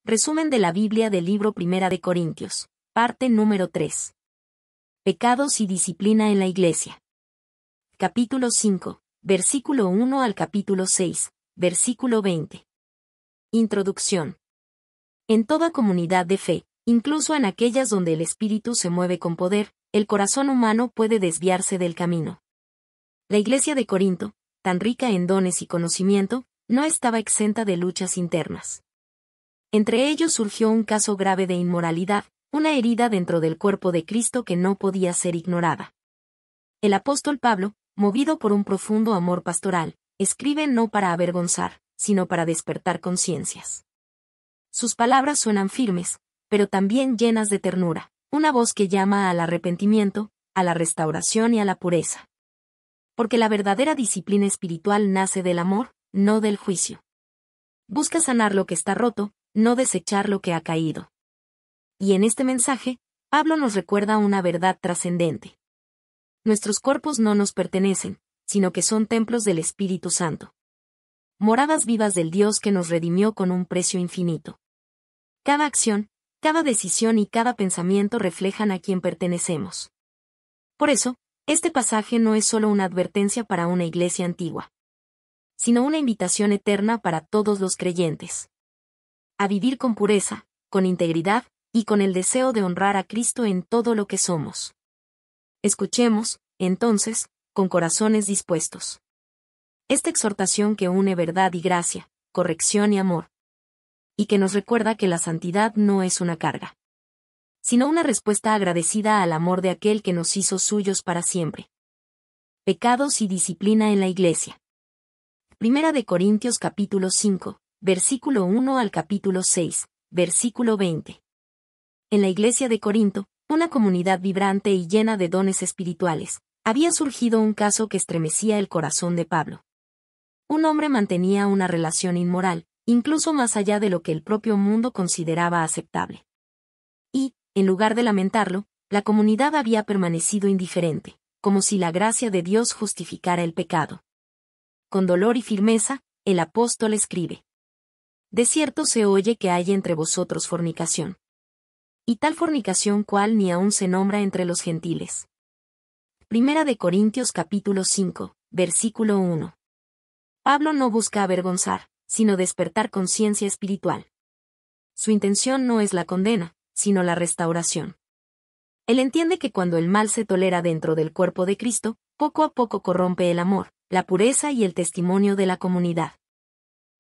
Resumen de la Biblia del libro Primera de Corintios, parte número 3. Pecados y disciplina en la Iglesia. Capítulo 5, versículo 1 al capítulo 6, versículo 20. Introducción. En toda comunidad de fe, incluso en aquellas donde el espíritu se mueve con poder, el corazón humano puede desviarse del camino. La Iglesia de Corinto, tan rica en dones y conocimiento, no estaba exenta de luchas internas. Entre ellos surgió un caso grave de inmoralidad, una herida dentro del cuerpo de Cristo que no podía ser ignorada. El apóstol Pablo, movido por un profundo amor pastoral, escribe no para avergonzar, sino para despertar conciencias. Sus palabras suenan firmes, pero también llenas de ternura, una voz que llama al arrepentimiento, a la restauración y a la pureza. Porque la verdadera disciplina espiritual nace del amor, no del juicio. Busca sanar lo que está roto, no desechar lo que ha caído. Y en este mensaje, Pablo nos recuerda una verdad trascendente. Nuestros cuerpos no nos pertenecen, sino que son templos del Espíritu Santo. Moradas vivas del Dios que nos redimió con un precio infinito. Cada acción, cada decisión y cada pensamiento reflejan a quién pertenecemos. Por eso, este pasaje no es solo una advertencia para una iglesia antigua, sino una invitación eterna para todos los creyentes. A vivir con pureza, con integridad, y con el deseo de honrar a Cristo en todo lo que somos. Escuchemos, entonces, con corazones dispuestos. Esta exhortación que une verdad y gracia, corrección y amor. Y que nos recuerda que la santidad no es una carga, sino una respuesta agradecida al amor de aquel que nos hizo suyos para siempre. Pecados y disciplina en la Iglesia. Primera de Corintios capítulo 5. Versículo 1 al capítulo 6, versículo 20. En la Iglesia de Corinto, una comunidad vibrante y llena de dones espirituales, había surgido un caso que estremecía el corazón de Pablo. Un hombre mantenía una relación inmoral, incluso más allá de lo que el propio mundo consideraba aceptable. Y, en lugar de lamentarlo, la comunidad había permanecido indiferente, como si la gracia de Dios justificara el pecado. Con dolor y firmeza, el apóstol escribe: De cierto se oye que hay entre vosotros fornicación. Y tal fornicación cual ni aun se nombra entre los gentiles. Primera de Corintios capítulo 5, versículo 1. Pablo no busca avergonzar, sino despertar conciencia espiritual. Su intención no es la condena, sino la restauración. Él entiende que cuando el mal se tolera dentro del cuerpo de Cristo, poco a poco corrompe el amor, la pureza y el testimonio de la comunidad.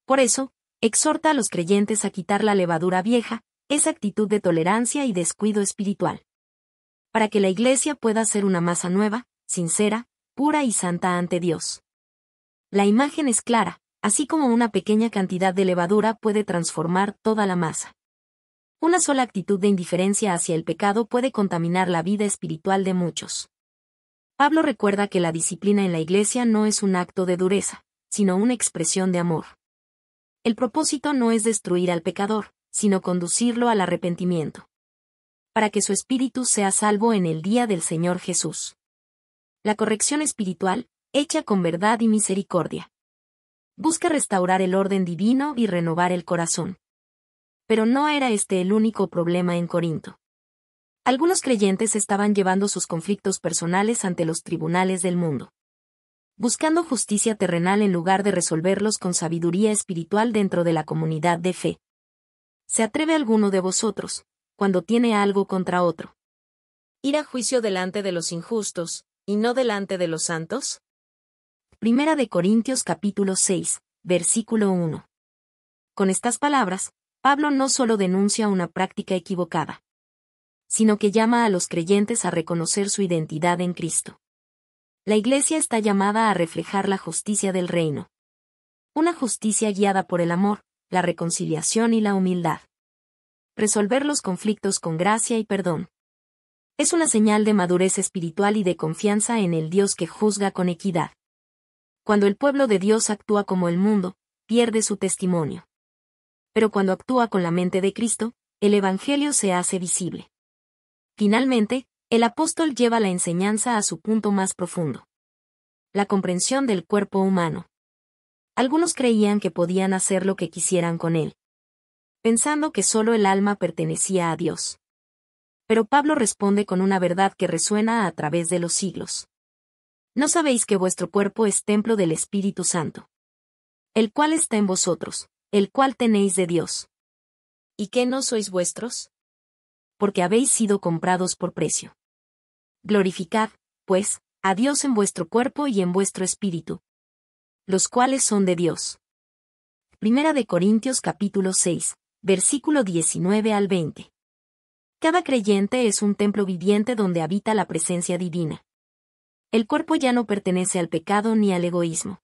Por eso, exhorta a los creyentes a quitar la levadura vieja, esa actitud de tolerancia y descuido espiritual. Para que la Iglesia pueda ser una masa nueva, sincera, pura y santa ante Dios. La imagen es clara, así como una pequeña cantidad de levadura puede transformar toda la masa. Una sola actitud de indiferencia hacia el pecado puede contaminar la vida espiritual de muchos. Pablo recuerda que la disciplina en la Iglesia no es un acto de dureza, sino una expresión de amor. El propósito no es destruir al pecador, sino conducirlo al arrepentimiento. Para que su espíritu sea salvo en el día del Señor Jesús. La corrección espiritual, hecha con verdad y misericordia. Busca restaurar el orden divino y renovar el corazón. Pero no era este el único problema en Corinto. Algunos creyentes estaban llevando sus conflictos personales ante los tribunales del mundo, buscando justicia terrenal en lugar de resolverlos con sabiduría espiritual dentro de la comunidad de fe. ¿Se atreve alguno de vosotros, cuando tiene algo contra otro, ir a juicio delante de los injustos, y no delante de los santos? Primera de Corintios capítulo 6, versículo 1. Con estas palabras, Pablo no solo denuncia una práctica equivocada, sino que llama a los creyentes a reconocer su identidad en Cristo. La Iglesia está llamada a reflejar la justicia del reino. Una justicia guiada por el amor, la reconciliación y la humildad. Resolver los conflictos con gracia y perdón. Es una señal de madurez espiritual y de confianza en el Dios que juzga con equidad. Cuando el pueblo de Dios actúa como el mundo, pierde su testimonio. Pero cuando actúa con la mente de Cristo, el Evangelio se hace visible. Finalmente, el apóstol lleva la enseñanza a su punto más profundo. La comprensión del cuerpo humano. Algunos creían que podían hacer lo que quisieran con él. pensando que solo el alma pertenecía a Dios. Pero Pablo responde con una verdad que resuena a través de los siglos. ¿No sabéis que vuestro cuerpo es templo del Espíritu Santo, el cual está en vosotros, el cual tenéis de Dios? ¿Y qué no sois vuestros? Porque habéis sido comprados por precio. Glorificad, pues, a Dios en vuestro cuerpo y en vuestro espíritu, los cuales son de Dios. Primera de Corintios capítulo 6, versículo 19 al 20. Cada creyente es un templo viviente donde habita la presencia divina. El cuerpo ya no pertenece al pecado ni al egoísmo,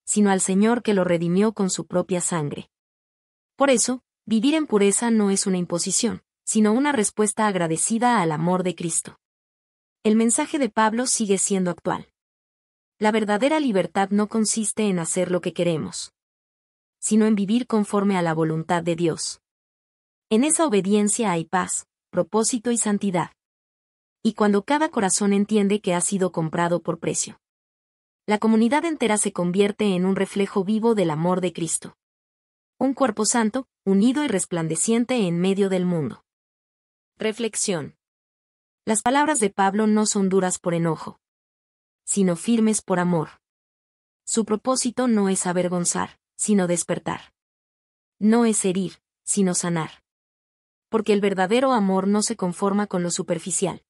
sino al Señor que lo redimió con su propia sangre. Por eso, vivir en pureza no es una imposición, sino una respuesta agradecida al amor de Cristo. El mensaje de Pablo sigue siendo actual. La verdadera libertad no consiste en hacer lo que queremos, sino en vivir conforme a la voluntad de Dios. En esa obediencia hay paz, propósito y santidad. Y cuando cada corazón entiende que ha sido comprado por precio, la comunidad entera se convierte en un reflejo vivo del amor de Cristo. Un cuerpo santo, unido y resplandeciente en medio del mundo. Reflexión. Las palabras de Pablo no son duras por enojo, sino firmes por amor. Su propósito no es avergonzar, sino despertar. No es herir, sino sanar. Porque el verdadero amor no se conforma con lo superficial,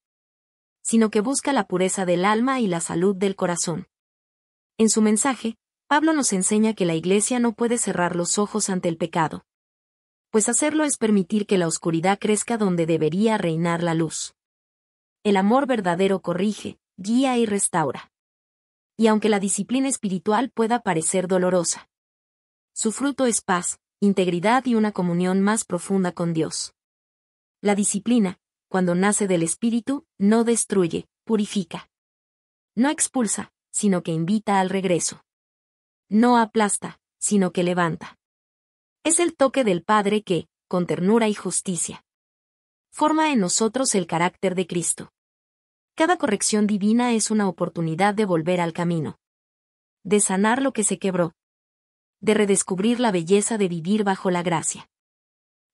sino que busca la pureza del alma y la salud del corazón. En su mensaje, Pablo nos enseña que la Iglesia no puede cerrar los ojos ante el pecado, pues hacerlo es permitir que la oscuridad crezca donde debería reinar la luz. El amor verdadero corrige, guía y restaura. Y aunque la disciplina espiritual pueda parecer dolorosa, su fruto es paz, integridad y una comunión más profunda con Dios. La disciplina, cuando nace del Espíritu, no destruye, purifica. No expulsa, sino que invita al regreso. No aplasta, sino que levanta. Es el toque del Padre que, con ternura y justicia, forma en nosotros el carácter de Cristo. Cada corrección divina es una oportunidad de volver al camino, de sanar lo que se quebró, de redescubrir la belleza de vivir bajo la gracia.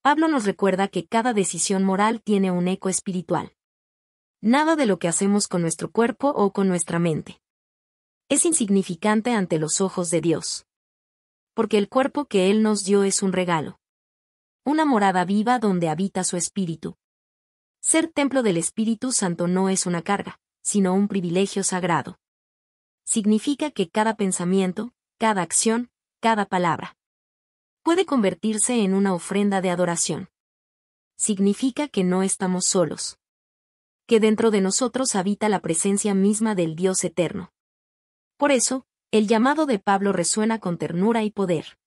Pablo nos recuerda que cada decisión moral tiene un eco espiritual. Nada de lo que hacemos con nuestro cuerpo o con nuestra mente es insignificante ante los ojos de Dios. Porque el cuerpo que Él nos dio es un regalo. Una morada viva donde habita su espíritu. Ser templo del Espíritu Santo no es una carga, sino un privilegio sagrado. Significa que cada pensamiento, cada acción, cada palabra puede convertirse en una ofrenda de adoración. Significa que no estamos solos. Que dentro de nosotros habita la presencia misma del Dios eterno. Por eso, el llamado de Pablo resuena con ternura y poder.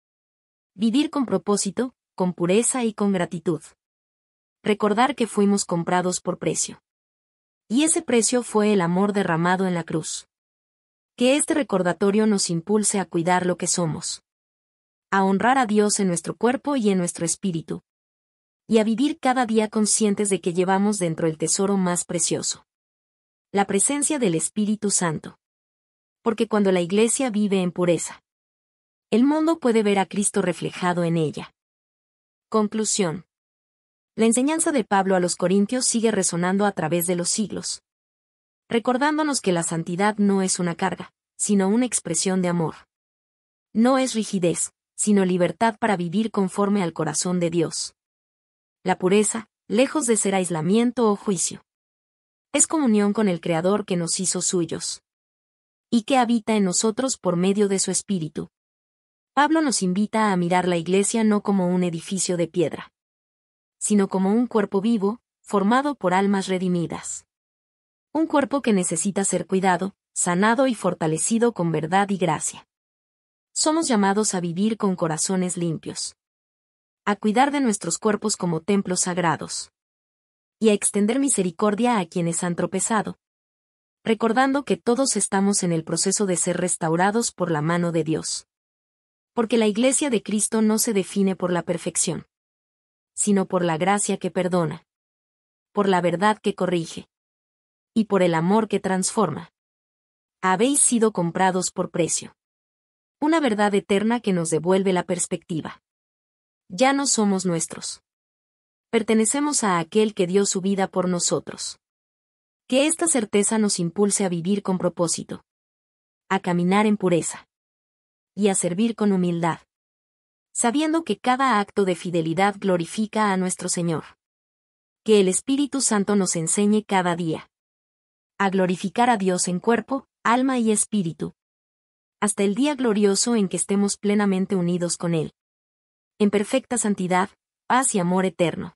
Vivir con propósito, con pureza y con gratitud. Recordar que fuimos comprados por precio. Y ese precio fue el amor derramado en la cruz. Que este recordatorio nos impulse a cuidar lo que somos. A honrar a Dios en nuestro cuerpo y en nuestro espíritu. Y a vivir cada día conscientes de que llevamos dentro el tesoro más precioso. La presencia del Espíritu Santo. Porque cuando la Iglesia vive en pureza, el mundo puede ver a Cristo reflejado en ella. Conclusión. La enseñanza de Pablo a los Corintios sigue resonando a través de los siglos, recordándonos que la santidad no es una carga, sino una expresión de amor. No es rigidez, sino libertad para vivir conforme al corazón de Dios. La pureza, lejos de ser aislamiento o juicio, es comunión con el Creador que nos hizo suyos, y que habita en nosotros por medio de su Espíritu. Pablo nos invita a mirar la Iglesia no como un edificio de piedra, sino como un cuerpo vivo, formado por almas redimidas. Un cuerpo que necesita ser cuidado, sanado y fortalecido con verdad y gracia. Somos llamados a vivir con corazones limpios. A cuidar de nuestros cuerpos como templos sagrados. Y a extender misericordia a quienes han tropezado. Recordando que todos estamos en el proceso de ser restaurados por la mano de Dios. Porque la Iglesia de Cristo no se define por la perfección, sino por la gracia que perdona, por la verdad que corrige, y por el amor que transforma. Habéis sido comprados por precio. Una verdad eterna que nos devuelve la perspectiva. Ya no somos nuestros. Pertenecemos a aquel que dio su vida por nosotros. Que esta certeza nos impulse a vivir con propósito, a caminar en pureza y a servir con humildad, sabiendo que cada acto de fidelidad glorifica a nuestro Señor. Que el Espíritu Santo nos enseñe cada día a glorificar a Dios en cuerpo, alma y espíritu, hasta el día glorioso en que estemos plenamente unidos con Él, en perfecta santidad, paz y amor eterno.